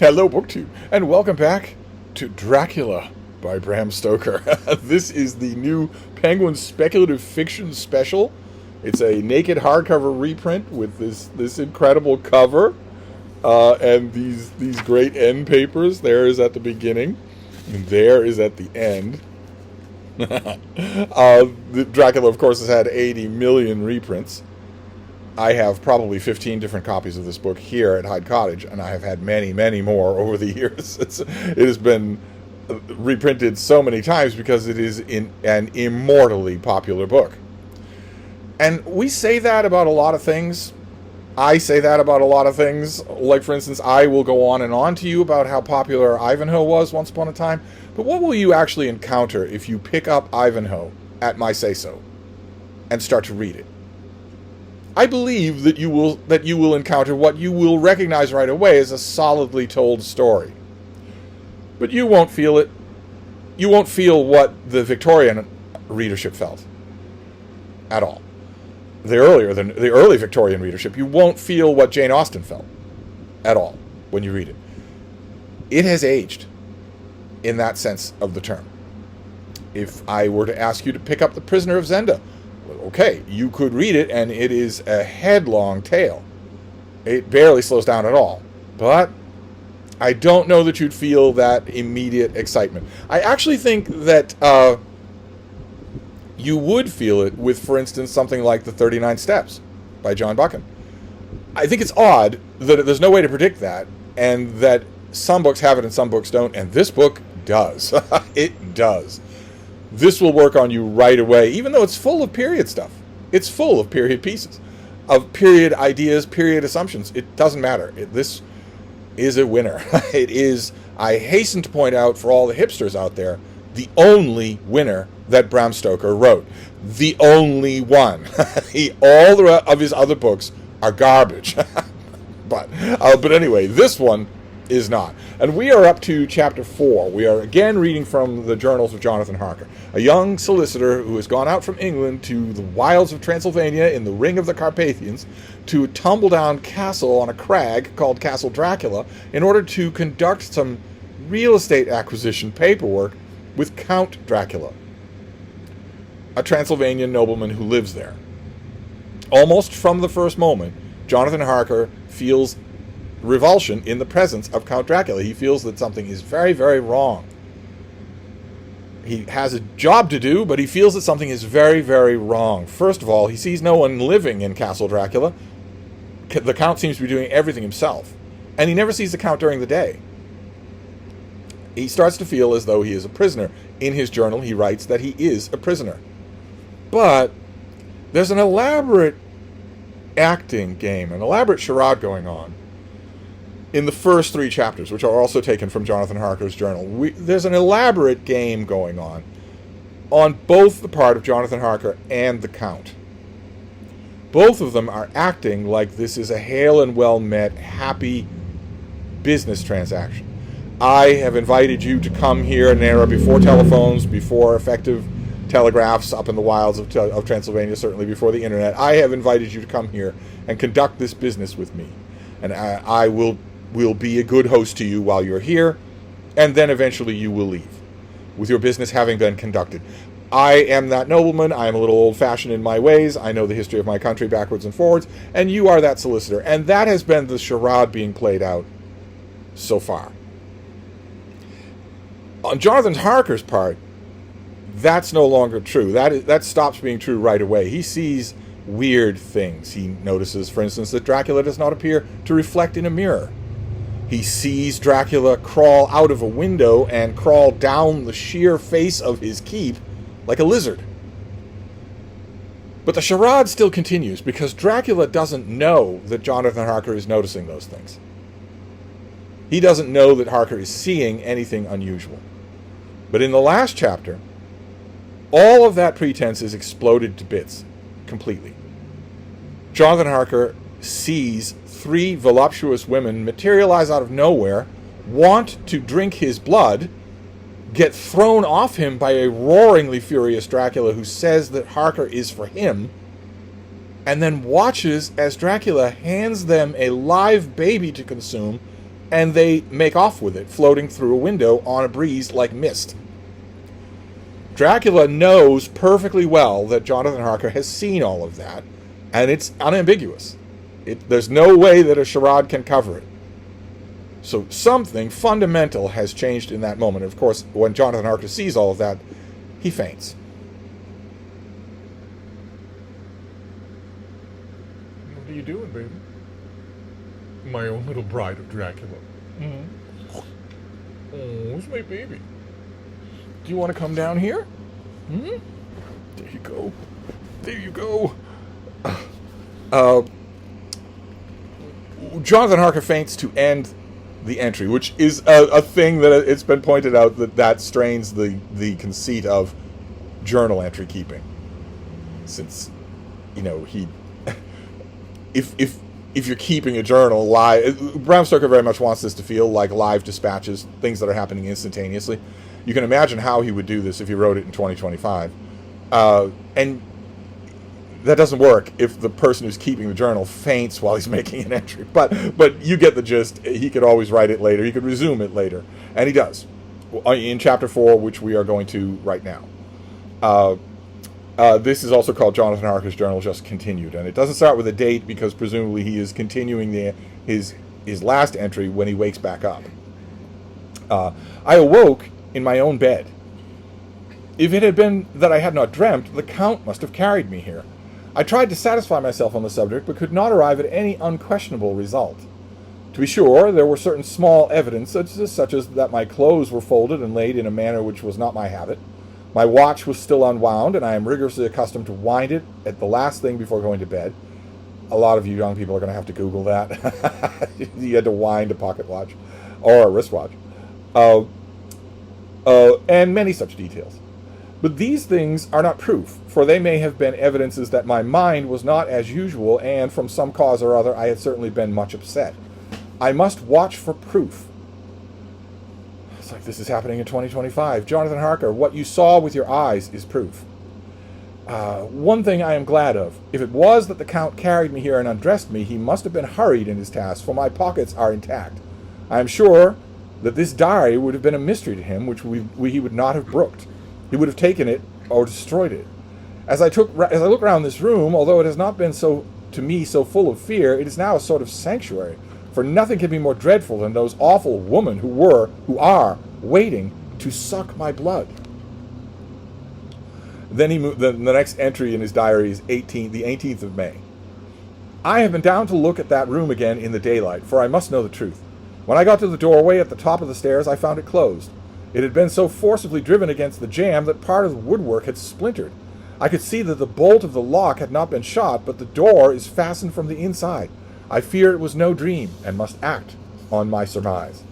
Hello, BookTube, and welcome back to Dracula by Bram Stoker. This is the new Penguin speculative fiction special. It's a naked hardcover reprint with this incredible cover and these great end papers. There is at the beginning, and there is at the end. Dracula, of course, has had 80 million reprints. I have probably 15 different copies of this book here at Hyde Cottage, and I have had many, many more over the years. It has been reprinted so many times because it is an immortally popular book. And we say that about a lot of things. I say that about a lot of things. Like, for instance, I will go on and on to you about how popular Ivanhoe was once upon a time. But what will you actually encounter if you pick up Ivanhoe at my say-so and start to read it? I believe that you will encounter what you will recognize right away as a solidly told story. But you won't feel it. You won't feel what the Victorian readership felt at all. The early Victorian readership, you won't feel what Jane Austen felt at all when you read it. It has aged in that sense of the term. If I were to ask you to pick up The Prisoner of Zenda, okay, you could read it, and it is a headlong tale. It barely slows down at all. But I don't know that you'd feel that immediate excitement. I actually think that you would feel it with, for instance, something like The 39 Steps by John Buchan. I think it's odd that there's no way to predict that, and that some books have it and some books don't, and this book does. It does. This will work on you right away, even though it's full of period stuff. It's full of period pieces, of period ideas, period assumptions. It doesn't matter. This is a winner. It is, I hasten to point out for all the hipsters out there, the only winner that Bram Stoker wrote. The only one. All of his other books are garbage. But anyway, this one is not. And we are up to chapter 4. We are again reading from the journals of Jonathan Harker, a young solicitor who has gone out from England to the wilds of Transylvania in the ring of the Carpathians to a tumble-down castle on a crag called Castle Dracula in order to conduct some real estate acquisition paperwork with Count Dracula, a Transylvanian nobleman who lives there. Almost from the first moment, Jonathan Harker feels revulsion in the presence of Count Dracula. He feels that something is very, very wrong. He has a job to do, but he feels that something is very, very wrong. First of all, he sees no one living in Castle Dracula. The Count seems to be doing everything himself. And he never sees the Count during the day. He starts to feel as though he is a prisoner. In his journal, he writes that he is a prisoner. But there's an elaborate acting game, an elaborate charade going on in the first 3 chapters, which are also taken from Jonathan Harker's journal. There's an elaborate game going on both the part of Jonathan Harker and the Count. Both of them are acting like this is a hail and well-met, happy business transaction. I have invited you to come here in an era before telephones, before effective telegraphs up in the wilds of Transylvania, certainly before the internet. I have invited you to come here and conduct this business with me. And I will be a good host to you while you're here, and then eventually you will leave, with your business having been conducted. I am that nobleman. I am a little old-fashioned in my ways. I know the history of my country backwards and forwards, and you are that solicitor. And that has been the charade being played out so far. On Jonathan Harker's part, that's no longer true. That stops being true right away. He sees weird things. He notices, for instance, that Dracula does not appear to reflect in a mirror. He sees Dracula crawl out of a window and crawl down the sheer face of his keep like a lizard. But the charade still continues because Dracula doesn't know that Jonathan Harker is noticing those things. He doesn't know that Harker is seeing anything unusual. But in the last chapter, all of that pretense is exploded to bits completely. Jonathan Harker sees 3 voluptuous women materialize out of nowhere, want to drink his blood, get thrown off him by a roaringly furious Dracula who says that Harker is for him, and then watches as Dracula hands them a live baby to consume and they make off with it, floating through a window on a breeze like mist. Dracula knows perfectly well that Jonathan Harker has seen all of that, and it's unambiguous. There's no way that a charade can cover it. So something fundamental has changed in that moment. Of course, when Jonathan Harker sees all of that, he faints. What are you doing, baby? My own little bride of Dracula. Mm-hmm. Oh, who's my baby? Do you want to come down here? Hmm? There you go. There you go. Jonathan Harker faints to end the entry, which is a thing that it's been pointed out that strains the conceit of journal entry keeping. Since, he... If you're keeping a journal live... Bram Stoker very much wants this to feel like live dispatches, things that are happening instantaneously. You can imagine how he would do this if he wrote it in 2025. And that doesn't work if the person who's keeping the journal faints while he's making an entry. But you get the gist. He could always write it later. He could resume it later. And he does. In Chapter 4, which we are going to right now. This is also called Jonathan Harker's Journal Just Continued. And it doesn't start with a date because presumably he is continuing his last entry when he wakes back up. I awoke in my own bed. If it had been that I had not dreamt, the Count must have carried me here. I tried to satisfy myself on the subject, but could not arrive at any unquestionable result. To be sure, there were certain small evidences, such as that my clothes were folded and laid in a manner which was not my habit. My watch was still unwound, and I am rigorously accustomed to wind it at the last thing before going to bed. A lot of you young people are going to have to Google that. You had to wind a pocket watch or a wristwatch. And many such details. But these things are not proof, for they may have been evidences that my mind was not as usual, and from some cause or other I had certainly been much upset. I must watch for proof. It's like this is happening in 2025. Jonathan Harker, what you saw with your eyes is proof. One thing I am glad of. If it was that the Count carried me here and undressed me, he must have been hurried in his task, for my pockets are intact. I am sure that this diary would have been a mystery to him, which he would not have brooked. He would have taken it or destroyed it. As I look around this room, although it has not been so full of fear, it is now a sort of sanctuary. For nothing can be more dreadful than those awful women who are waiting to suck my blood. Then the next entry in his diary is the 18th of May. I have been down to look at that room again in the daylight, for I must know the truth. When I got to the doorway at the top of the stairs, I found it closed. It had been so forcibly driven against the jamb that part of the woodwork had splintered. I could see that the bolt of the lock had not been shot, but the door is fastened from the inside. I fear it was no dream, and must act on my surmise.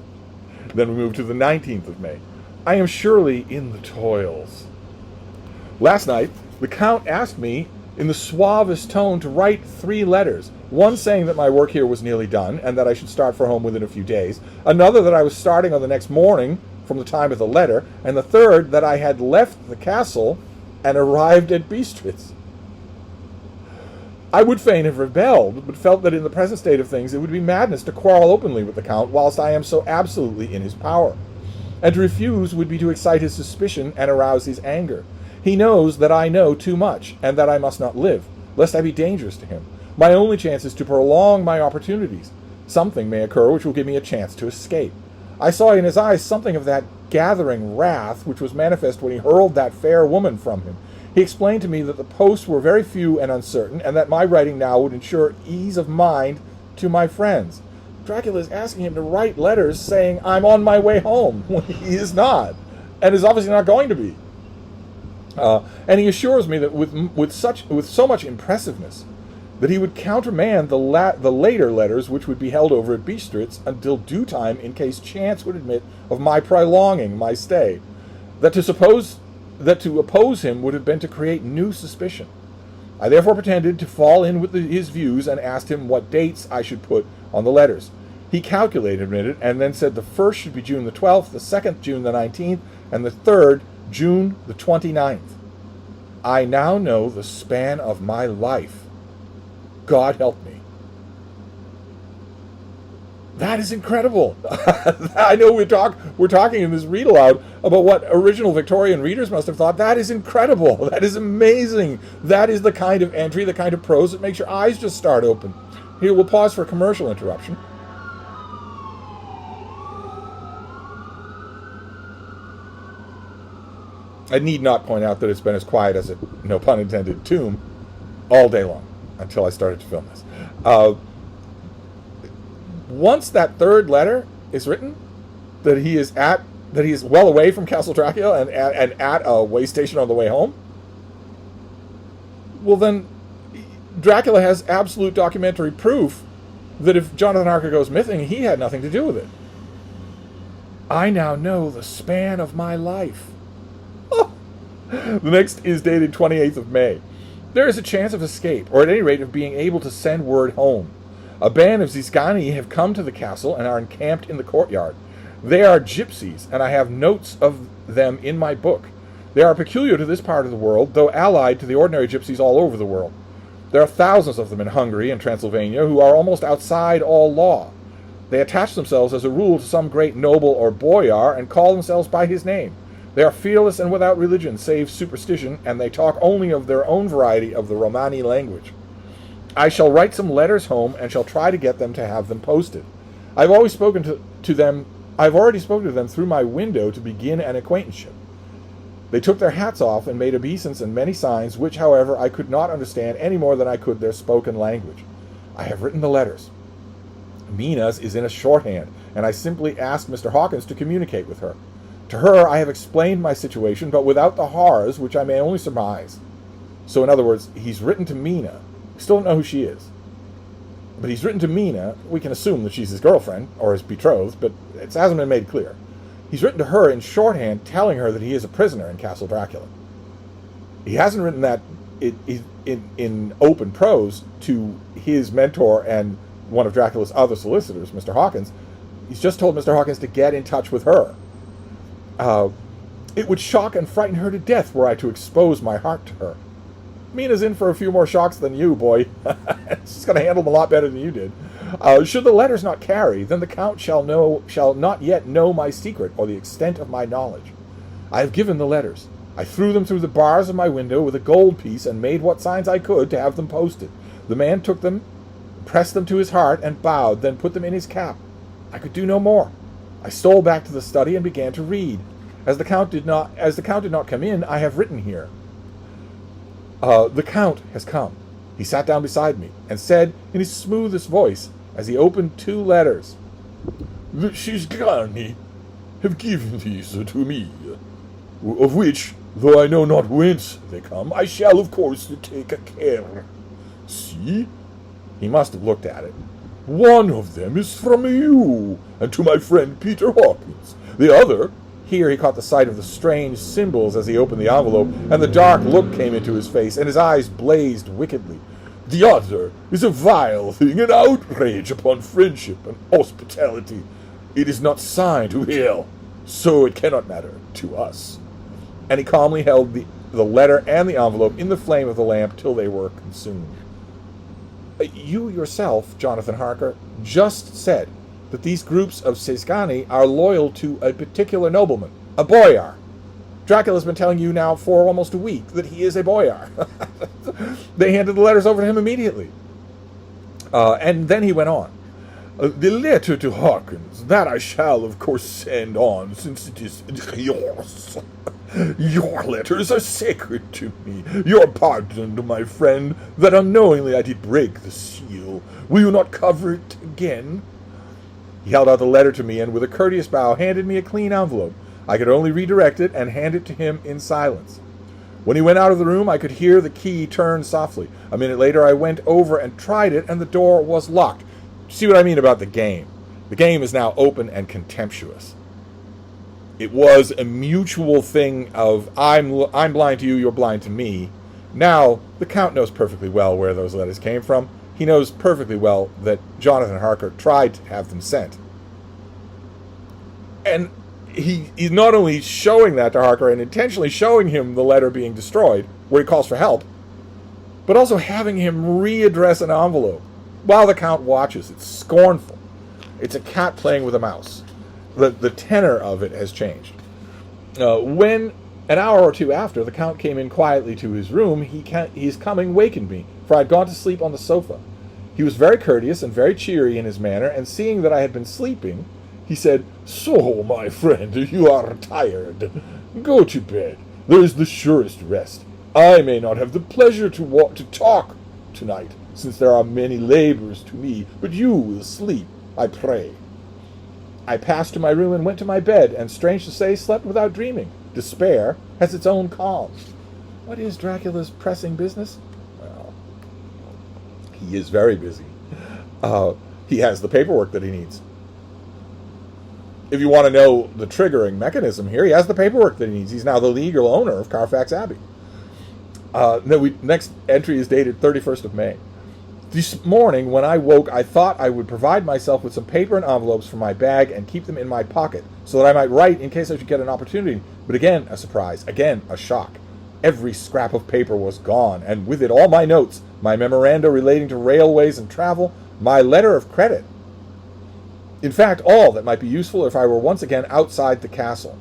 Then we move to the 19th of May. I am surely in the toils. Last night, the Count asked me in the suavest tone to write 3 letters, one saying that my work here was nearly done, and that I should start for home within a few days, another that I was starting on the next morning from the time of the letter, and the third that I had left the castle and arrived at Bistritz. I would fain have rebelled, but felt that in the present state of things it would be madness to quarrel openly with the Count whilst I am so absolutely in his power. And to refuse would be to excite his suspicion and arouse his anger. He knows that I know too much, and that I must not live, lest I be dangerous to him. My only chance is to prolong my opportunities. Something may occur which will give me a chance to escape. I saw in his eyes something of that gathering wrath which was manifest when he hurled that fair woman from him. He explained to me that the posts were very few and uncertain, and that my writing now would ensure ease of mind to my friends. Dracula is asking him to write letters saying, I'm on my way home, when he is not, and is obviously not going to be. And he assures me that with so much impressiveness that he would countermand the later letters which would be held over at Bistritz until due time in case chance would admit of my prolonging my stay. That to oppose him would have been to create new suspicion. I therefore pretended to fall in with his views and asked him what dates I should put on the letters. He calculated a minute and then said the first should be June the 12th, the second June the 19th, and the third June the 29th. I now know the span of my life. God help me. That is incredible. I know we're talking in this read aloud about what original Victorian readers must have thought. That is incredible. That is amazing. That is the kind of entry, the kind of prose that makes your eyes just start open. Here, we'll pause for a commercial interruption. I need not point out that it's been as quiet as a, no pun intended, tomb all day long until I started to film this. Once that third letter is written, that he is well away from Castle Dracula and at a way station on the way home, well then, Dracula has absolute documentary proof that if Jonathan Harker goes missing, he had nothing to do with it. I now know the span of my life. The next is dated 28th of May. There is a chance of escape, or at any rate of being able to send word home. A band of Zisgani have come to the castle and are encamped in the courtyard. They are gypsies, and I have notes of them in my book. They are peculiar to this part of the world, though allied to the ordinary gypsies all over the world. There are thousands of them in Hungary and Transylvania who are almost outside all law. They attach themselves as a rule to some great noble or boyar and call themselves by his name. They are fearless and without religion, save superstition, and they talk only of their own variety of the Romani language. I shall write some letters home and shall try to get them to have them posted. I've already spoken to them through my window to begin an acquaintanceship. They took their hats off and made obeisance and many signs, which, however, I could not understand any more than I could their spoken language. I have written the letters. Mina's is in a shorthand, and I simply asked Mr. Hawkins to communicate with her. To her I have explained my situation, but without the horrors which I may only surmise. So in other words, he's written to Mina. We still don't know who she is. But he's written to Mina. We can assume that she's his girlfriend, or his betrothed, but it hasn't been made clear. He's written to her in shorthand, telling her that he is a prisoner in Castle Dracula. He hasn't written that in open prose to his mentor and one of Dracula's other solicitors, Mr. Hawkins. He's just told Mr. Hawkins to get in touch with her. It would shock and frighten her to death were I to expose my heart to her. Mina's in for a few more shocks than you, boy. She's going to handle them a lot better than you did. Should the letters not carry, then the Count shall not yet know my secret or the extent of my knowledge. I have given the letters. I threw them through the bars of my window with a gold piece and made what signs I could to have them posted. The man took them, pressed them to his heart, and bowed, then put them in his cap. I could do no more. I stole back to the study and began to read. As the Count did not come in, I have written here. The Count has come. He sat down beside me and said in his smoothest voice, as he opened two letters, "The Zisgani have given these to me, of which, though I know not whence they come, I shall of course take care. See?" He must have looked at it. "One of them is from you, and to my friend Peter Hawkins. The other—" Here he caught the sight of the strange symbols as he opened the envelope, and the dark look came into his face, and his eyes blazed wickedly. "The other is a vile thing, an outrage upon friendship and hospitality. It is not signed to hell, so it cannot matter to us." And he calmly held the letter and the envelope in the flame of the lamp till they were consumed. You yourself, Jonathan Harker, just said that these groups of Zisgani are loyal to a particular nobleman, a boyar. Dracula's been telling you now for almost a week that he is a boyar. They handed the letters over to him immediately. And then he went on. "The letter to Hawkins, that I shall of course send on, since it is yours. Your letters are sacred to me. Your pardon, my friend, that unknowingly I did break the seal. Will you not cover it again?" He held out the letter to me and, with a courteous bow, handed me a clean envelope. I could only redirect it and hand it to him in silence. When he went out of the room, I could hear the key turn softly. A minute later, I went over and tried it, and the door was locked. See what I mean about the game? The game is now open and contemptuous. It was a mutual thing of, I'm blind to you, you're blind to me. Now, the Count knows perfectly well where those letters came from. He knows perfectly well that Jonathan Harker tried to have them sent. And he's not only showing that to Harker and intentionally showing him the letter being destroyed, where he calls for help, but also having him readdress an envelope while the Count watches. It's scornful. It's a cat playing with a mouse. The tenor of it has changed. When, an hour or two after, the Count came in quietly to his room, his coming wakened me, for I had gone to sleep on the sofa. He was very courteous and very cheery in his manner, and seeing that I had been sleeping, he said, "So, my friend, you are tired. Go to bed. There is the surest rest. I may not have the pleasure to talk tonight, since there are many labors to me, but you will sleep, I pray." I passed to my room and went to my bed, and strange to say, slept without dreaming. Despair has its own calm. What is Dracula's pressing business? Well, he is very busy. He has the paperwork that he needs. If you want to know the triggering mechanism here, he has the paperwork that he needs. He's now the legal owner of Carfax Abbey. Next entry is dated 31st of May. This morning, when I woke, I thought I would provide myself with some paper and envelopes from my bag and keep them in my pocket, so that I might write in case I should get an opportunity. But again, a surprise. Again, a shock. Every scrap of paper was gone, and with it all my notes, my memoranda relating to railways and travel, my letter of credit. In fact, all that might be useful if I were once again outside the castle.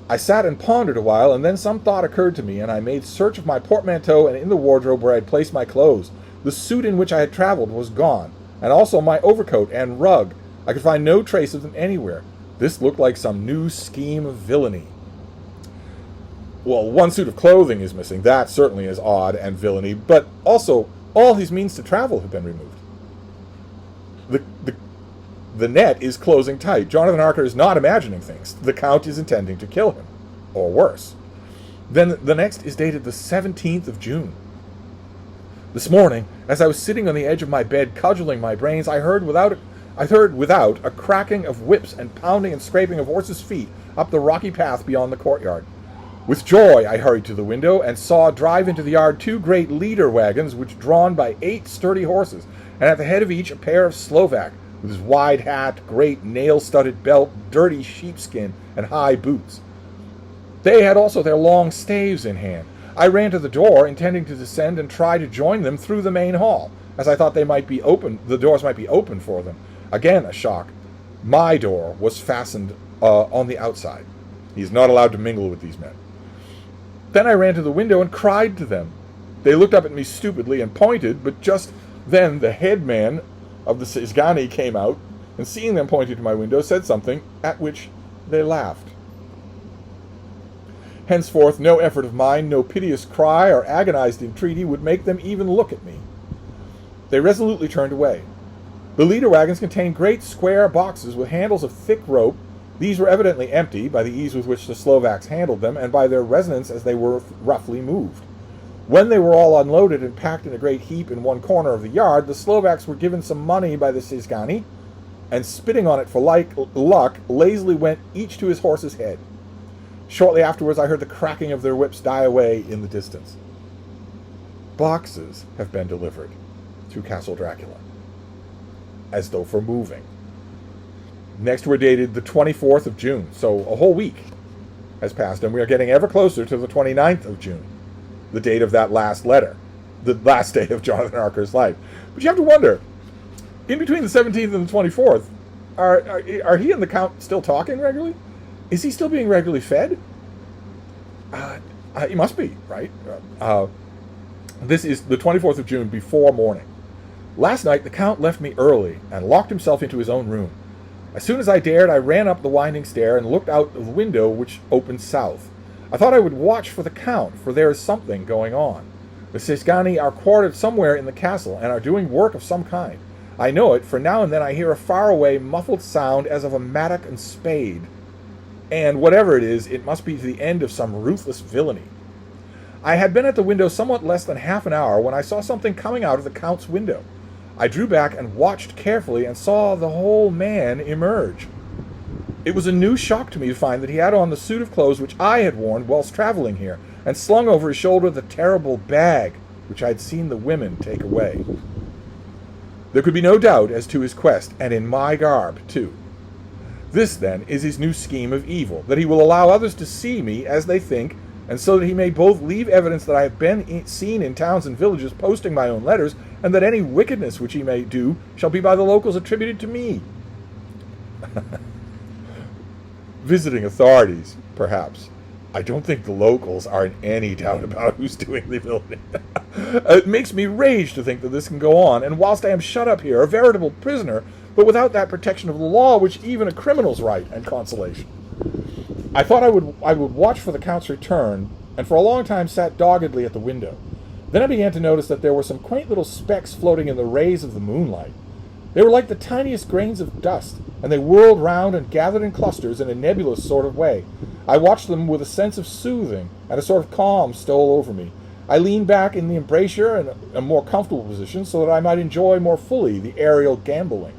I sat and pondered a while, and then some thought occurred to me, and I made search of my portmanteau and in the wardrobe where I had placed my clothes. The suit in which I had traveled was gone, and also my overcoat and rug. I could find no trace of them anywhere. This looked like some new scheme of villainy. Well, one suit of clothing is missing. That certainly is odd and villainy, but also all his means to travel have been removed. The net is closing tight. Jonathan Harker is not imagining things. The Count is intending to kill him, or worse. Then the next is dated the 17th of June. This morning, as I was sitting on the edge of my bed cudgeling my brains, I heard without a cracking of whips and pounding and scraping of horses' feet up the rocky path beyond the courtyard. With joy I hurried to the window and saw drive into the yard 2 great leader wagons, which drawn by 8 sturdy horses, and at the head of each a pair of Slovak, with his wide hat, great nail-studded belt, dirty sheepskin, and high boots. They had also their long staves in hand. I ran to the door, intending to descend and try to join them through the main hall, as I thought the doors might be open for them. Again a shock. My door was fastened on the outside. He is not allowed to mingle with these men. Then I ran to the window and cried to them. They looked up at me stupidly and pointed, but just then the head man of the Sisgani came out, and seeing them pointing to my window, said something, at which they laughed. Henceforth, no effort of mine, no piteous cry or agonized entreaty would make them even look at me. They resolutely turned away. The leader wagons contained great square boxes with handles of thick rope. These were evidently empty, by the ease with which the Slovaks handled them, and by their resonance as they were roughly moved. When they were all unloaded and packed in a great heap in one corner of the yard, the Slovaks were given some money by the Sisgani, and spitting on it for luck, lazily went each to his horse's head. Shortly afterwards I heard the cracking of their whips die away in the distance. Boxes have been delivered to Castle Dracula, as though for moving. Next we're dated the 24th of June, so a whole week has passed, and we are getting ever closer to the 29th of June, the date of that last letter, the last day of Jonathan Harker's life. But you have to wonder, in between the 17th and the 24th, are he and the Count still talking regularly? Is he still being regularly fed? He must be, right? This is the 24th of June before morning. Last night the Count left me early and locked himself into his own room. As soon as I dared, I ran up the winding stair and looked out of the window which opened south. I thought I would watch for the Count, for there is something going on. The Sisgani are quartered somewhere in the castle and are doing work of some kind. I know it, for now and then I hear a faraway, muffled sound as of a mattock and spade. And whatever it is, it must be to the end of some ruthless villainy. I had been at the window somewhat less than half an hour when I saw something coming out of the Count's window. I drew back and watched carefully and saw the whole man emerge. It was a new shock to me to find that he had on the suit of clothes which I had worn whilst traveling here, and slung over his shoulder the terrible bag which I had seen the women take away. There could be no doubt as to his quest, and in my garb, too. This, then, is his new scheme of evil, that he will allow others to see me as they think, and so that he may both leave evidence that I have been seen in towns and villages posting my own letters, and that any wickedness which he may do shall be by the locals attributed to me. Visiting authorities, perhaps. I don't think the locals are in any doubt about who's doing the building. It makes me rage to think that this can go on, and whilst I am shut up here, a veritable prisoner, but without that protection of the law which even a criminal's right and consolation. I thought I would watch for the Count's return, and for a long time sat doggedly at the window. Then I began to notice that there were some quaint little specks floating in the rays of the moonlight. They were like the tiniest grains of dust, and they whirled round and gathered in clusters in a nebulous sort of way. I watched them with a sense of soothing, and a sort of calm stole over me. I leaned back in the embrasure in a more comfortable position so that I might enjoy more fully the aerial gambolling.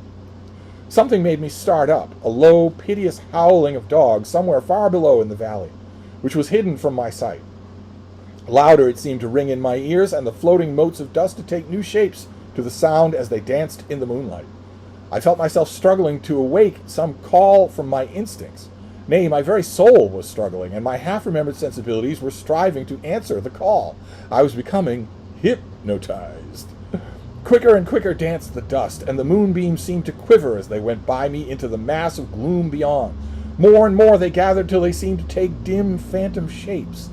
Something made me start up, a low, piteous howling of dogs somewhere far below in the valley, which was hidden from my sight. Louder it seemed to ring in my ears, and the floating motes of dust to take new shapes to the sound as they danced in the moonlight. I felt myself struggling to awake some call from my instincts. Nay, my very soul was struggling, and my half-remembered sensibilities were striving to answer the call. I was becoming hypnotized. Quicker and quicker danced the dust, and the moonbeams seemed to quiver as they went by me into the mass of gloom beyond. More and more they gathered till they seemed to take dim phantom shapes.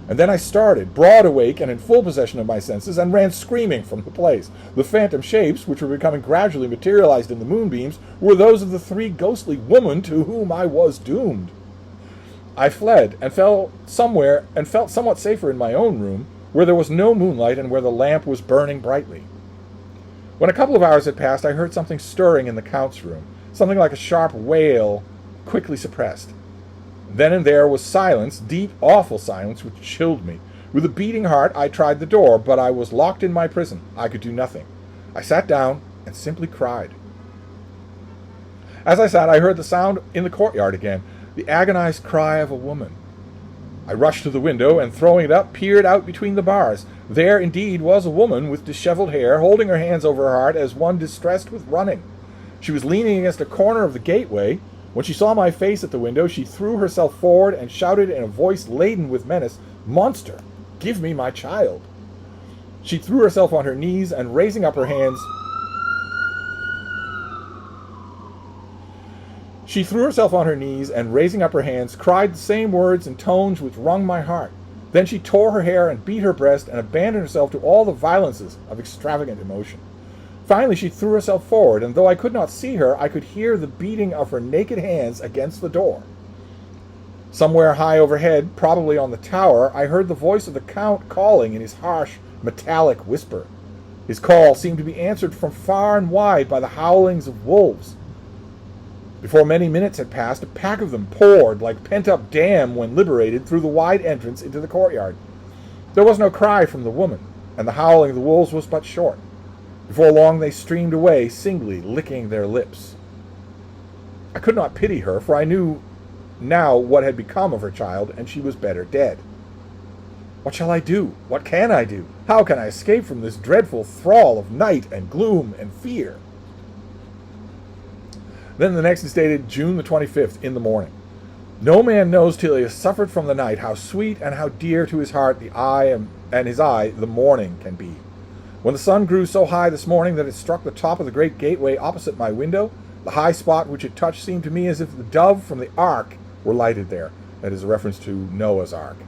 And then I started, broad awake and in full possession of my senses, and ran screaming from the place. The phantom shapes, which were becoming gradually materialized in the moonbeams, were those of the three ghostly women to whom I was doomed. I fled, and felt somewhat safer in my own room, where there was no moonlight and where the lamp was burning brightly. When a couple of hours had passed, I heard something stirring in the Count's room, something like a sharp wail, quickly suppressed. Then and there was silence, deep, awful silence, which chilled me. With a beating heart, I tried the door, but I was locked in my prison. I could do nothing. I sat down and simply cried. As I sat, I heard the sound in the courtyard again, the agonized cry of a woman. I rushed to the window, and throwing it up, peered out between the bars. There, indeed, was a woman with disheveled hair, holding her hands over her heart as one distressed with running. She was leaning against a corner of the gateway. When she saw my face at the window, she threw herself forward and shouted in a voice laden with menace, "Monster, give me my child." She threw herself on her knees and raising up her hands, cried the same words and tones which wrung my heart. Then she tore her hair and beat her breast and abandoned herself to all the violences of extravagant emotion. Finally, she threw herself forward, and though I could not see her, I could hear the beating of her naked hands against the door. Somewhere high overhead, probably on the tower, I heard the voice of the Count calling in his harsh, metallic whisper. His call seemed to be answered from far and wide by the howlings of wolves. Before many minutes had passed, a pack of them poured like pent-up dam when liberated through the wide entrance into the courtyard. There was no cry from the woman, and the howling of the wolves was but short. Before long they streamed away, singly licking their lips. I could not pity her, for I knew now what had become of her child, and she was better dead. What shall I do? What can I do? How can I escape from this dreadful thrall of night and gloom and fear? Then the next is dated June the 25th in the morning. No man knows till he has suffered from the night how sweet and how dear to his heart and his eye the morning can be. When the sun grew so high this morning that it struck the top of the great gateway opposite my window, the high spot which it touched seemed to me as if the dove from the ark were lighted there. That is a reference to Noah's ark.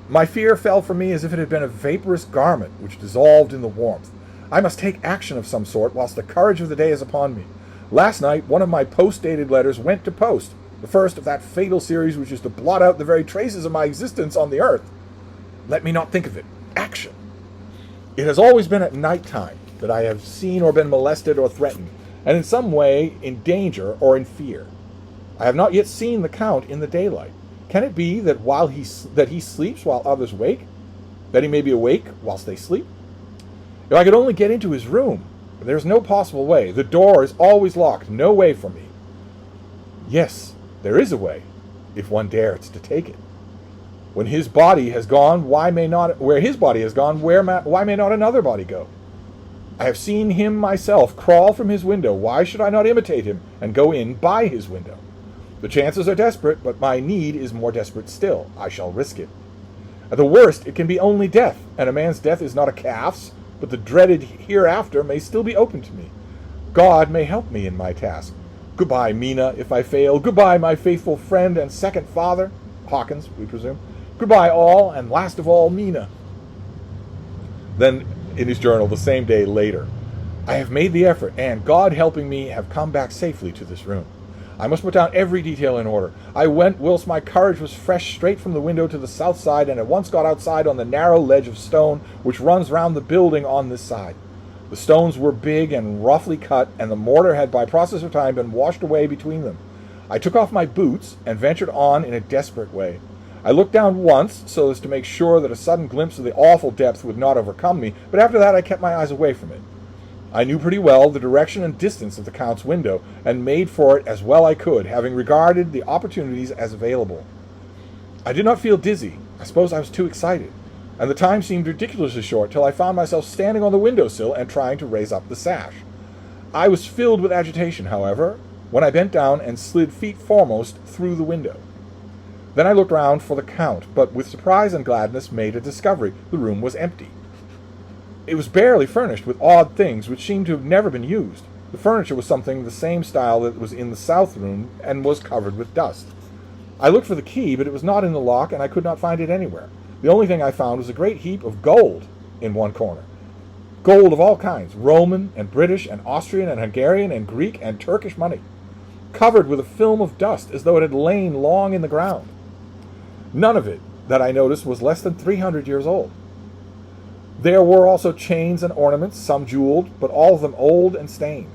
My fear fell from me as if it had been a vaporous garment which dissolved in the warmth. I must take action of some sort whilst the courage of the day is upon me. Last night, one of my post-dated letters went to post, the first of that fatal series which is to blot out the very traces of my existence on the earth. Let me not think of it. Action! It has always been at night time that I have seen or been molested or threatened, and in some way in danger or in fear. I have not yet seen the Count in the daylight. Can it be that he sleeps while others wake? That he may be awake whilst they sleep? If I could only get into his room! But there is no possible way. The door is always locked. No way for me. Yes, there is a way, if one dares to take it. When his body has gone, why may not another body go? I have seen him myself crawl from his window. Why should I not imitate him and go in by his window? The chances are desperate, but my need is more desperate still. I shall risk it. At the worst, it can be only death, and a man's death is not a calf's, but the dreaded hereafter may still be open to me. God may help me in my task. Goodbye, Mina, if I fail. Goodbye, my faithful friend and second father. Hawkins, we presume. Goodbye, all, and last of all, Mina. Then, in his journal, the same day later, I have made the effort, and, God helping me, have come back safely to this room. I must put down every detail in order. I went whilst my courage was fresh straight from the window to the south side, and at once got outside on the narrow ledge of stone which runs round the building on this side. The stones were big and roughly cut, and the mortar had by process of time been washed away between them. I took off my boots and ventured on in a desperate way. I looked down once, so as to make sure that a sudden glimpse of the awful depth would not overcome me, but after that I kept my eyes away from it. I knew pretty well the direction and distance of the Count's window, and made for it as well I could, having regarded the opportunities as available. I did not feel dizzy. I suppose I was too excited, and the time seemed ridiculously short till I found myself standing on the windowsill and trying to raise up the sash. I was filled with agitation, however, when I bent down and slid feet foremost through the window. Then I looked round for the Count, but with surprise and gladness made a discovery. The room was empty. It was barely furnished with odd things which seemed to have never been used. The furniture was something the same style that was in the south room, and was covered with dust. I looked for the key, but it was not in the lock, and I could not find it anywhere. The only thing I found was a great heap of gold in one corner. Gold of all kinds, Roman and British and Austrian and Hungarian and Greek and Turkish money, covered with a film of dust as though it had lain long in the ground. None of it, that I noticed, was less than 300 years old. There were also chains and ornaments, some jeweled, but all of them old and stained.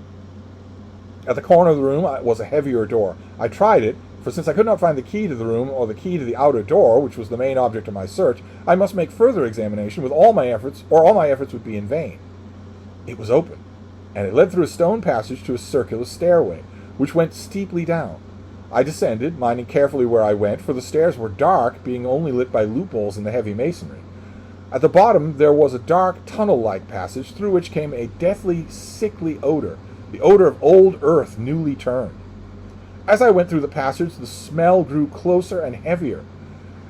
At the corner of the room was a heavier door. I tried it, for since I could not find the key to the room or the key to the outer door, which was the main object of my search, I must make further examination with all my efforts, or all my efforts would be in vain. It was open, and it led through a stone passage to a circular stairway, which went steeply down. I descended, minding carefully where I went, for the stairs were dark, being only lit by loopholes in the heavy masonry. At the bottom there was a dark tunnel-like passage through which came a deathly, sickly odor, the odor of old earth newly turned. As I went through the passage, the smell grew closer and heavier.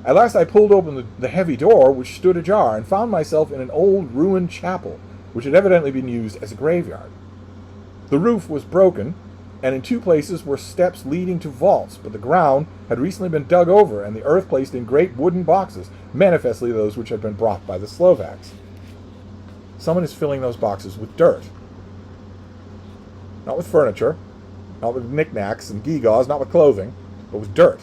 At last I pulled open the heavy door, which stood ajar, and found myself in an old ruined chapel, which had evidently been used as a graveyard. The roof was broken, and in two places were steps leading to vaults, but the ground had recently been dug over, and the earth placed in great wooden boxes, manifestly those which had been brought by the Slovaks. Someone is filling those boxes with dirt. Not with furniture, not with knickknacks and gewgaws, not with clothing, but with dirt.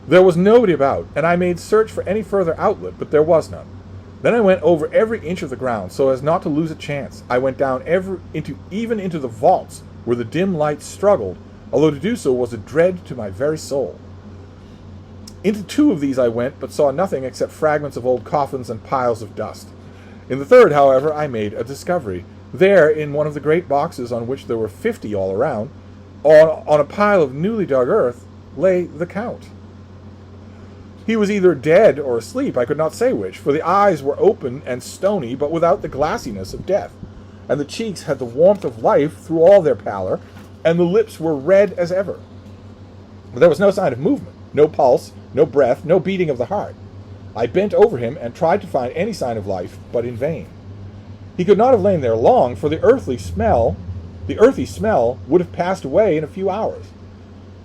There was nobody about, and I made search for any further outlet, but there was none. Then I went over every inch of the ground, so as not to lose a chance. I went down even into the vaults, where the dim light struggled, although to do so was a dread to my very soul. Into two of these I went, but saw nothing except fragments of old coffins and piles of dust. In the third, however, I made a discovery. There, in one of the great boxes, on which there were 50 all around, on a pile of newly dug earth, lay the Count. He was either dead or asleep, I could not say which, for the eyes were open and stony, but without the glassiness of death, and the cheeks had the warmth of life through all their pallor, and the lips were red as ever. But there was no sign of movement, no pulse, no breath, no beating of the heart. I bent over him and tried to find any sign of life, but in vain. He could not have lain there long, for the earthy smell would have passed away in a few hours.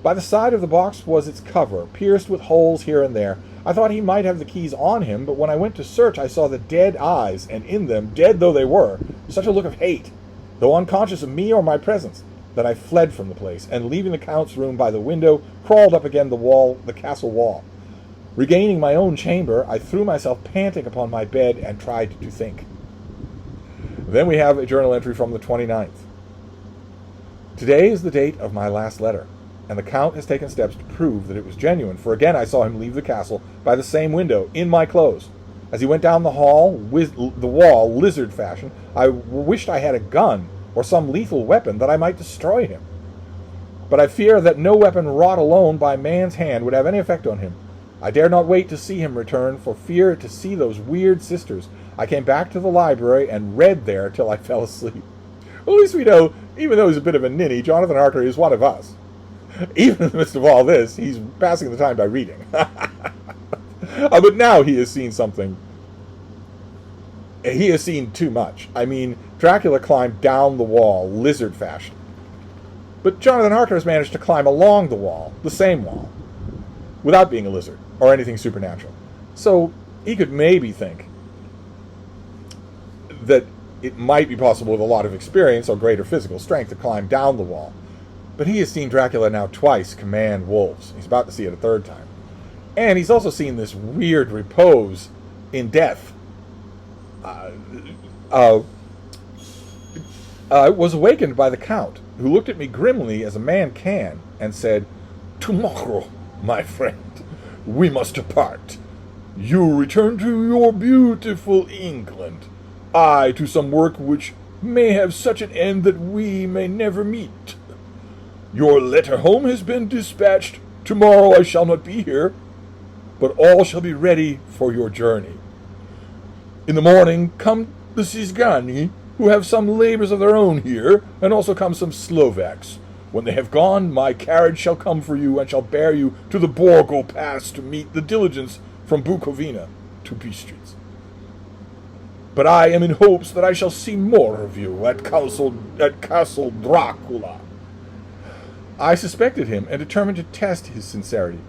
By the side of the box was its cover, pierced with holes here and there. I thought he might have the keys on him, but when I went to search, I saw the dead eyes, and in them, dead though they were, such a look of hate, though unconscious of me or my presence, that I fled from the place, and leaving the Count's room by the window, crawled up again the castle wall. Regaining my own chamber, I threw myself panting upon my bed and tried to think. Then we have a journal entry from the 29th. Today is the date of my last letter, and the Count has taken steps to prove that it was genuine, for again I saw him leave the castle by the same window, in my clothes. As he went down the wall, lizard fashion, I wished I had a gun, or some lethal weapon, that I might destroy him. But I fear that no weapon wrought alone by man's hand would have any effect on him. I dared not wait to see him return, for fear to see those weird sisters. I came back to the library and read there till I fell asleep. Well, at least we know, even though he's a bit of a ninny, Jonathan Harker is one of us. Even in the midst of all this, he's passing the time by reading. But now he has seen something. He has seen too much. I mean, Dracula climbed down the wall, lizard fashion. But Jonathan Harker has managed to climb along the wall, the same wall, without being a lizard or anything supernatural. So he could maybe think that it might be possible with a lot of experience or greater physical strength to climb down the wall. But he has seen Dracula now twice command wolves. He's about to see it a third time. And he's also seen this weird repose in death. I was awakened by the Count, who looked at me grimly as a man can, and said, "Tomorrow, my friend, we must depart. You return to your beautiful England, I to some work which may have such an end that we may never meet. Your letter home has been dispatched. Tomorrow I shall not be here, but all shall be ready for your journey. In the morning come the Sizgani, who have some labors of their own here, and also come some Slovaks. When they have gone, my carriage shall come for you, and shall bear you to the Borgo Pass to meet the diligence from Bukovina to Bistritz. But I am in hopes that I shall see more of you at Castle Dracula." I suspected him and determined to test his sincerity.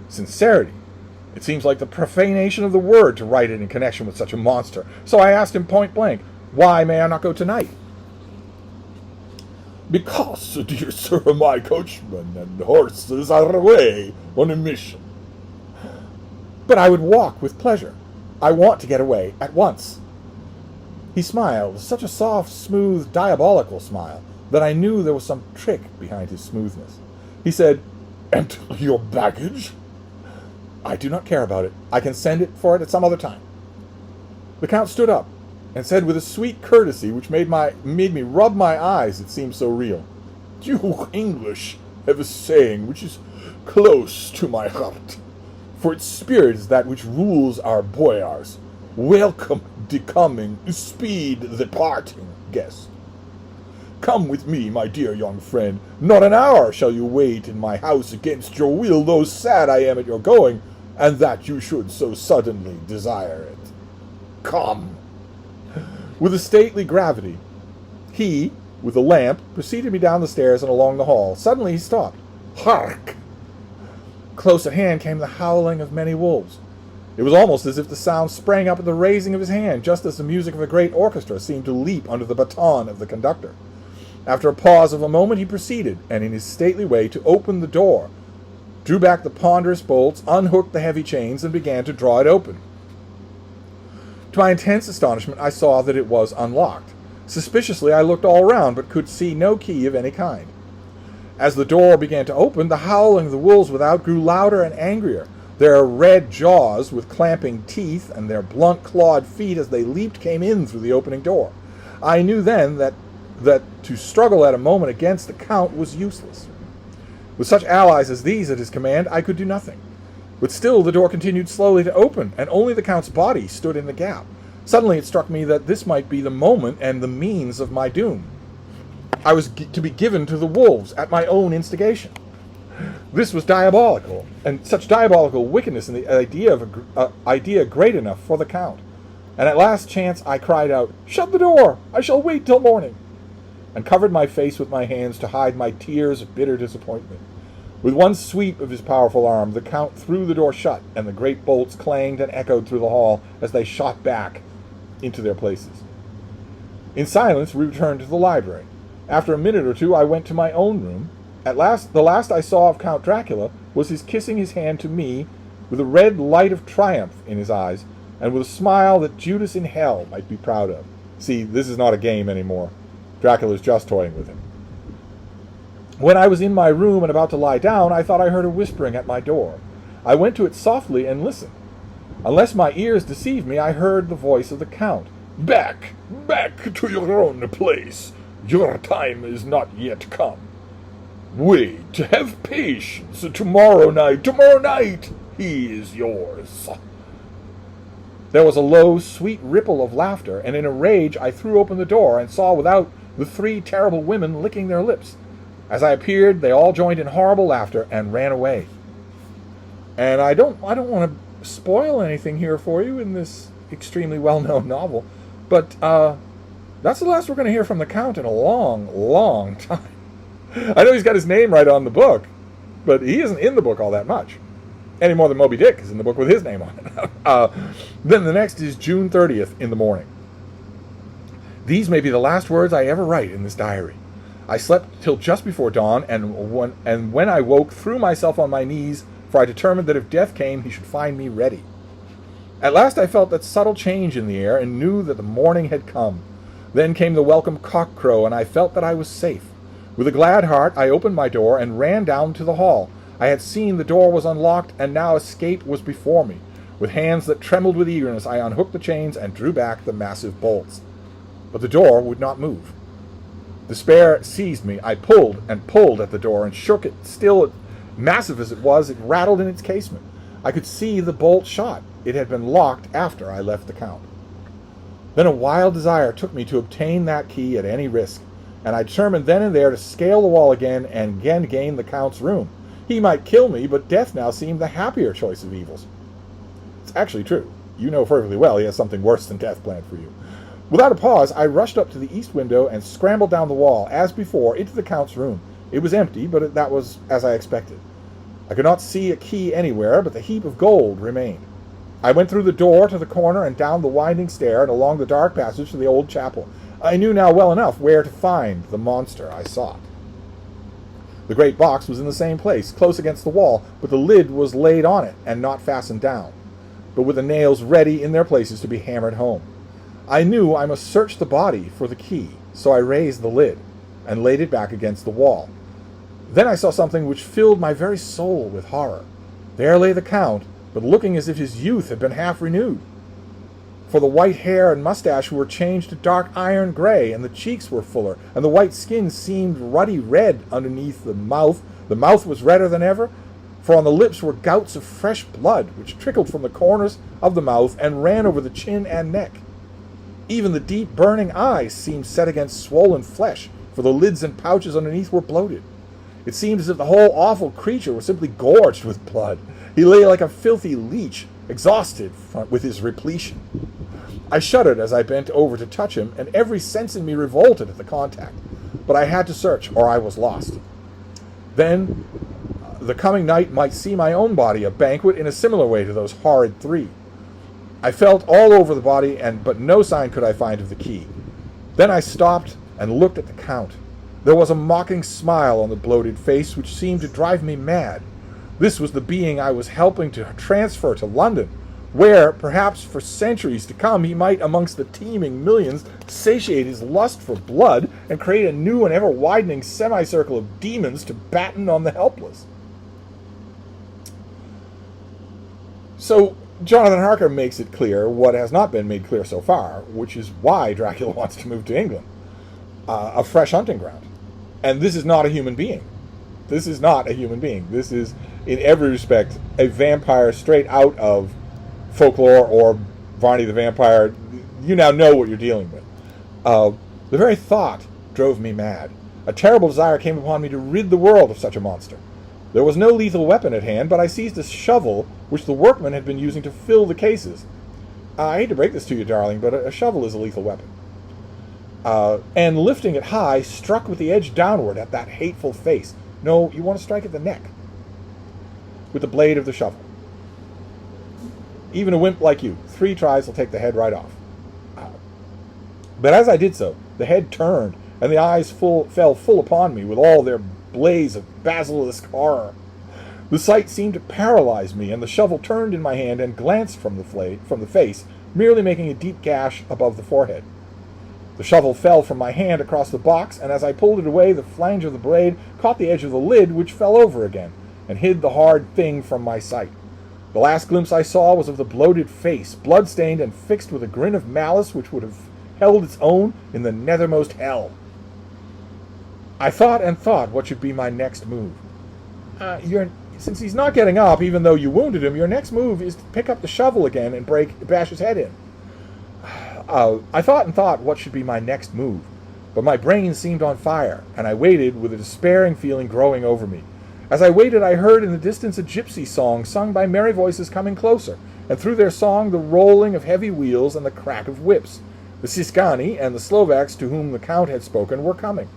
Sincerity? It seems like the profanation of the word to write it in connection with such a monster. So I asked him point blank, "Why may I not go tonight?" "Because, dear sir, my coachman and horses are away on a mission." "But I would walk with pleasure. I want to get away at once." He smiled, such a soft, smooth, diabolical smile, that I knew there was some trick behind his smoothness. He said, "And your baggage?" "I do not care about it. I can send it for it at some other time." The Count stood up and said with a sweet courtesy which made me rub my eyes, it seemed so real, "You English have a saying which is close to my heart, for its spirit is that which rules our boyars. Welcome the coming, speed the parting guest. Come with me, my dear young friend. Not an hour shall you wait in my house against your will, though sad I am at your going, and that you should so suddenly desire it. Come." With a stately gravity, he, with a lamp, preceded me down the stairs and along the hall. Suddenly he stopped. "Hark!" Close at hand came the howling of many wolves. It was almost as if the sound sprang up at the raising of his hand, just as the music of a great orchestra seemed to leap under the baton of the conductor. After a pause of a moment, he proceeded, and in his stately way, to open the door, drew back the ponderous bolts, unhooked the heavy chains, and began to draw it open. To my intense astonishment, I saw that it was unlocked. Suspiciously, I looked all round, but could see no key of any kind. As the door began to open, the howling of the wolves without grew louder and angrier. Their red jaws with clamping teeth and their blunt clawed feet as they leaped came in through the opening door. I knew then that to struggle at a moment against the Count was useless. With such allies as these at his command, I could do nothing. But still the door continued slowly to open, and only the Count's body stood in the gap. Suddenly it struck me that this might be the moment and the means of my doom. I was to be given to the wolves at my own instigation. This was diabolical, and such diabolical wickedness in the idea great enough for the Count. And at last chance I cried out, "Shut the door! I shall wait till morning!" and covered my face with my hands to hide my tears of bitter disappointment. With one sweep of his powerful arm, the Count threw the door shut, and the great bolts clanged and echoed through the hall as they shot back into their places. In silence we returned to the library. After a minute or two I went to my own room. At last, the last I saw of Count Dracula was his kissing his hand to me with a red light of triumph in his eyes, and with a smile that Judas in hell might be proud of. See, this is not a game anymore. Dracula's just toying with him. When I was in my room and about to lie down, I thought I heard a whispering at my door. I went to it softly and listened. Unless my ears deceived me, I heard the voice of the Count. "Back, back to your own place. Your time is not yet come. Wait, have patience. Tomorrow night, he is yours." There was a low, sweet ripple of laughter, and in a rage I threw open the door and saw without the three terrible women licking their lips. As I appeared, they all joined in horrible laughter and ran away. And I don't want to spoil anything here for you in this extremely well-known novel, but that's the last we're going to hear from the Count in a long, long time. I know he's got his name right on the book, but he isn't in the book all that much. Any more than Moby Dick is in the book with his name on it. Then the next is June 30th in the morning. These may be the last words I ever write in this diary. I slept till just before dawn, and when I woke, threw myself on my knees, for I determined that if death came, he should find me ready. At last I felt that subtle change in the air, and knew that the morning had come. Then came the welcome cock-crow, and I felt that I was safe. With a glad heart, I opened my door and ran down to the hall. I had seen the door was unlocked, and now escape was before me. With hands that trembled with eagerness, I unhooked the chains and drew back the massive bolts. But the door would not move. Despair seized me. I pulled and pulled at the door and shook it. Still, massive as it was, it rattled in its casement. I could see the bolt shot. It had been locked after I left the Count. Then a wild desire took me to obtain that key at any risk, and I determined then and there to scale the wall again and again gain the Count's room. He might kill me, but death now seemed the happier choice of evils. It's actually true. You know perfectly well he has something worse than death planned for you. Without a pause, I rushed up to the east window and scrambled down the wall, as before, into the Count's room. It was empty, but that was as I expected. I could not see a key anywhere, but the heap of gold remained. I went through the door to the corner and down the winding stair and along the dark passage to the old chapel. I knew now well enough where to find the monster I sought. The great box was in the same place, close against the wall, but the lid was laid on it and not fastened down, but with the nails ready in their places to be hammered home. I knew I must search the body for the key, so I raised the lid and laid it back against the wall. Then I saw something which filled my very soul with horror. There lay the Count, but looking as if his youth had been half renewed. For the white hair and mustache were changed to dark iron gray, and the cheeks were fuller, and the white skin seemed ruddy red underneath the mouth. The mouth was redder than ever, for on the lips were gouts of fresh blood, which trickled from the corners of the mouth and ran over the chin and neck. Even the deep burning eyes seemed set against swollen flesh, for the lids and pouches underneath were bloated. It seemed as if the whole awful creature was simply gorged with blood. He lay like a filthy leech, exhausted with his repletion. I shuddered as I bent over to touch him, and every sense in me revolted at the contact. But I had to search, or I was lost. Then the coming night might see my own body a banquet in a similar way to those horrid three. I felt all over the body, but no sign could I find of the key. Then I stopped and looked at the Count. There was a mocking smile on the bloated face which seemed to drive me mad. This was the being I was helping to transfer to London, where, perhaps for centuries to come, he might, amongst the teeming millions, satiate his lust for blood and create a new and ever-widening semicircle of demons to batten on the helpless. So, Jonathan Harker makes it clear what has not been made clear so far, which is why Dracula wants to move to England. A fresh hunting ground. And this is not a human being. This is not a human being. This is, in every respect, a vampire straight out of folklore or Varney the Vampire. You now know what you're dealing with. The very thought drove me mad. A terrible desire came upon me to rid the world of such a monster. There was no lethal weapon at hand, but I seized a shovel which the workmen had been using to fill the cases. I hate to break this to you, darling, but a shovel is a lethal weapon. And lifting it high, struck with the edge downward at that hateful face. No, you want to strike at the neck with the blade of the shovel. Even a wimp like you, 3 tries will take the head right off. But as I did so, the head turned, and the eyes fell full upon me with all their blaze of basilisk horror. The sight seemed to paralyze me, and the shovel turned in my hand and glanced from the face, merely making a deep gash above the forehead. The shovel fell from my hand across the box, and as I pulled it away, the flange of the blade caught the edge of the lid, which fell over again, and hid the hard thing from my sight. The last glimpse I saw was of the bloated face, blood-stained and fixed with a grin of malice which would have held its own in the nethermost hell. I thought and thought what should be my next move. Since he's not getting up, even though you wounded him, your next move is to pick up the shovel again and bash his head in. I thought and thought what should be my next move, but my brain seemed on fire, and I waited with a despairing feeling growing over me. As I waited, I heard in the distance a gypsy song sung by merry voices coming closer, and through their song the rolling of heavy wheels and the crack of whips. The Ciscani and the Slovaks to whom the Count had spoken were coming.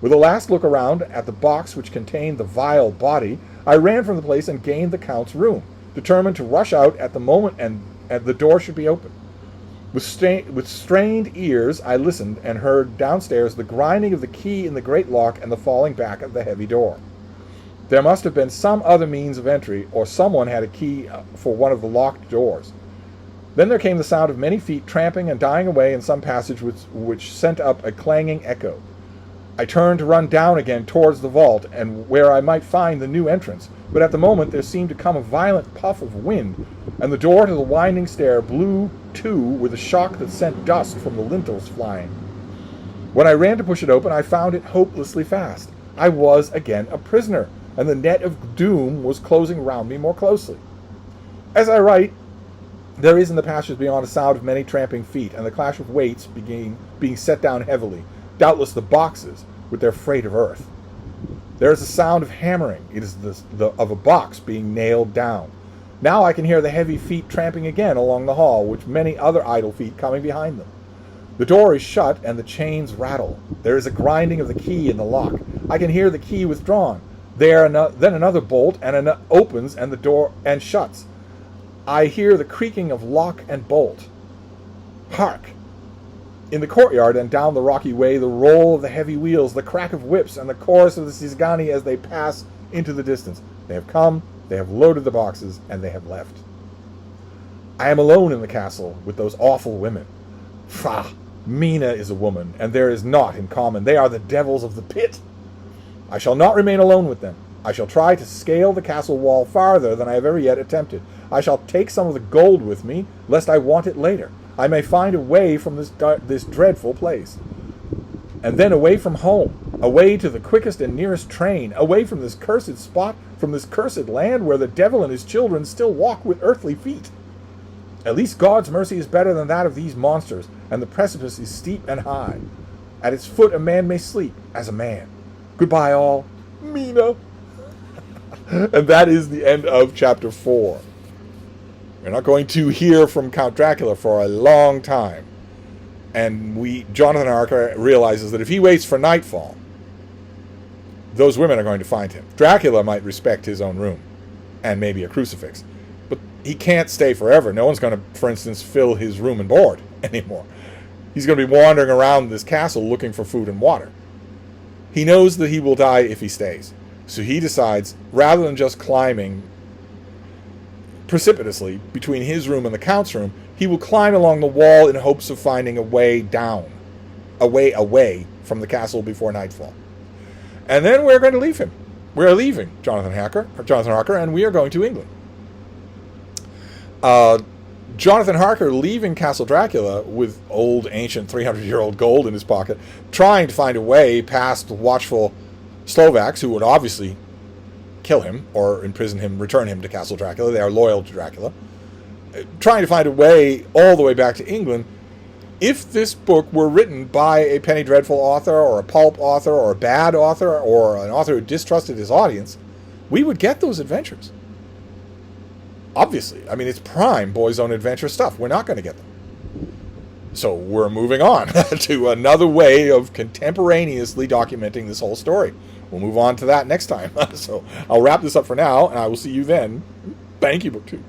With a last look around at the box which contained the vile body, I ran from the place and gained the Count's room, determined to rush out at the moment and the door should be open. With strained ears, I listened and heard downstairs the grinding of the key in the great lock and the falling back of the heavy door. There must have been some other means of entry, or someone had a key for one of the locked doors. Then there came the sound of many feet tramping and dying away in some passage which sent up a clanging echo. I turned to run down again towards the vault, and where I might find the new entrance, but at the moment there seemed to come a violent puff of wind, and the door to the winding stair blew to with a shock that sent dust from the lintels flying. When I ran to push it open, I found it hopelessly fast. I was again a prisoner, and the net of doom was closing round me more closely. As I write, there is in the passage beyond a sound of many tramping feet, and the clash of weights being set down heavily, doubtless the boxes with their freight of earth. There is a sound of hammering. It is of a box being nailed down. Now I can hear the heavy feet tramping again along the hall, with many other idle feet coming behind them. The door is shut, and the chains rattle. There is a grinding of the key in the lock. I can hear the key withdrawn. Then another bolt opens, and the door and shuts. I hear the creaking of lock and bolt. Hark! In the courtyard and down the rocky way, the roll of the heavy wheels, the crack of whips, and the chorus of the Sizgani as they pass into the distance. They have come, they have loaded the boxes, and they have left. I am alone in the castle with those awful women. Pah! Mina is a woman, and there is naught in common. They are the devils of the pit. I shall not remain alone with them. I shall try to scale the castle wall farther than I have ever yet attempted. I shall take some of the gold with me, lest I want it later. I may find a way from this dreadful place. And then away from home, away to the quickest and nearest train, away from this cursed spot, from this cursed land where the devil and his children still walk with earthly feet. At least God's mercy is better than that of these monsters, and the precipice is steep and high. At its foot a man may sleep as a man. Goodbye all. Mina. And that is the end of chapter 4. We're not going to hear from Count Dracula for a long time. And Jonathan Harker realizes that if he waits for nightfall, those women are going to find him. Dracula might respect his own room and maybe a crucifix, but he can't stay forever. No one's going to, for instance, fill his room and board anymore. He's going to be wandering around this castle looking for food and water. He knows that he will die if he stays. So he decides, rather than just climbing precipitously between his room and the Count's room, he will climb along the wall in hopes of finding a way down, a way away from the castle before nightfall. And then we're going to leave him. We're leaving Jonathan Harker, and we are going to England. Jonathan Harker leaving Castle Dracula with old, ancient, 300-year-old gold in his pocket, trying to find a way past the watchful Slovaks, who would obviously kill him or imprison him, return him to Castle Dracula. They are loyal to Dracula. Trying to find a way all the way back to England. If this book were written by a Penny Dreadful author or a pulp author or a bad author or an author who distrusted his audience, we would get those adventures. Obviously. I mean, it's prime Boys Own Adventure stuff. We're not going to get them. So we're moving on to another way of contemporaneously documenting this whole story. We'll move on to that next time. So I'll wrap this up for now, and I will see you then. Thank you, Book 2.